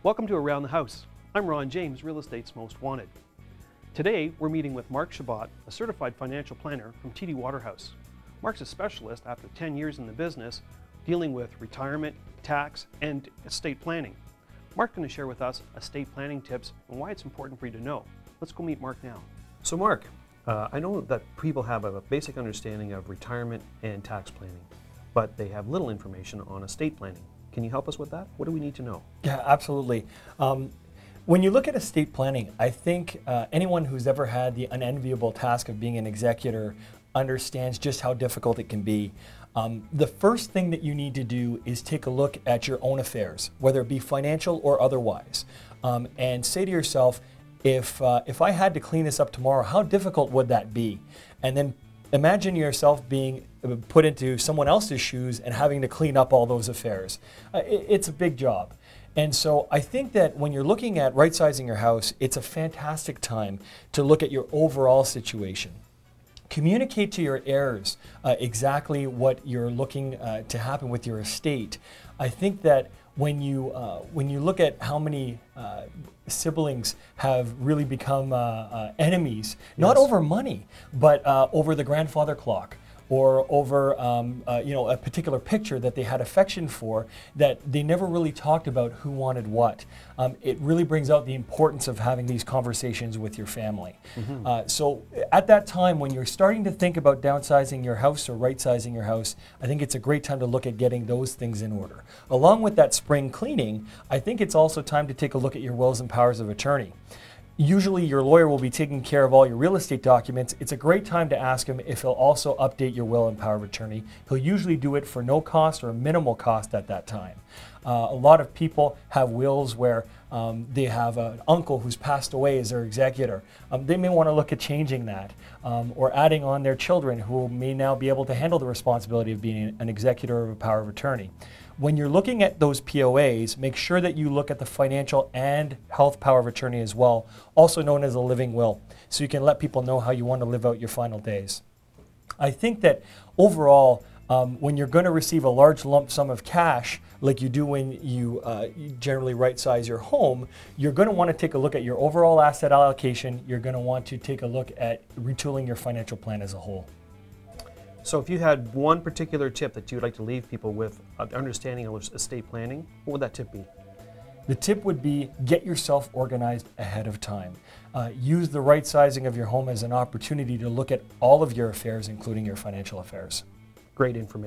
Welcome to Around the House. I'm Ron James, Real Estate's Most Wanted. Today, we're meeting with Mark Chabot, a certified financial planner from TD Waterhouse. Mark's a specialist after 10 years in the business, dealing with retirement, tax, and estate planning. Mark's going to share with us estate planning tips and why it's important for you to know. Let's go meet Mark now. So Mark, I know that people have a basic understanding of retirement and tax planning, but they have little information on estate planning. Can you help us with that? What do we need to know? Yeah, absolutely. When you look at estate planning, I think anyone who's ever had the unenviable task of being an executor understands just how difficult it can be. The first thing that you need to do is take a look at your own affairs, whether it be financial or otherwise, and say to yourself, if I had to clean this up tomorrow, how difficult would that be? And then imagine yourself being put into someone else's shoes and having to clean up all those affairs. It's a big job. And so I think that when you're looking at right-sizing your house, it's a fantastic time to look at your overall situation. Communicate to your heirs exactly what you're looking to happen with your estate. I think that when you look at how many siblings have really become enemies, not over money, but over the grandfather clock, or over a particular picture that they had affection for, that they never really talked about who wanted what. It really brings out the importance of having these conversations with your family. So at that time, when you're starting to think about downsizing your house or right-sizing your house, I think it's a great time to look at getting those things in order. Along with that spring cleaning, I think it's also time to take a look at your wills and powers of attorney. Usually your lawyer will be taking care of all your real estate documents. It's a great time to ask him if he'll also update your will and power of attorney. He'll usually do it for no cost or minimal cost at that time. A lot of people have wills where they have an uncle who's passed away as their executor. They may want to look at changing that or adding on their children who may now be able to handle the responsibility of being an executor of a power of attorney. When you're looking at those POAs, make sure that you look at the financial and health power of attorney as well, also known as a living will, so you can let people know how you want to live out your final days. I think that overall, when you're going to receive a large lump sum of cash, like you do when you generally right-size your home, you're going to want to take a look at your overall asset allocation. You're going to want to take a look at retooling your financial plan as a whole. So if you had one particular tip that you'd like to leave people with understanding of estate planning, what would that tip be? The tip would be get yourself organized ahead of time. Use the right sizing of your home as an opportunity to look at all of your affairs, including your financial affairs. Great information.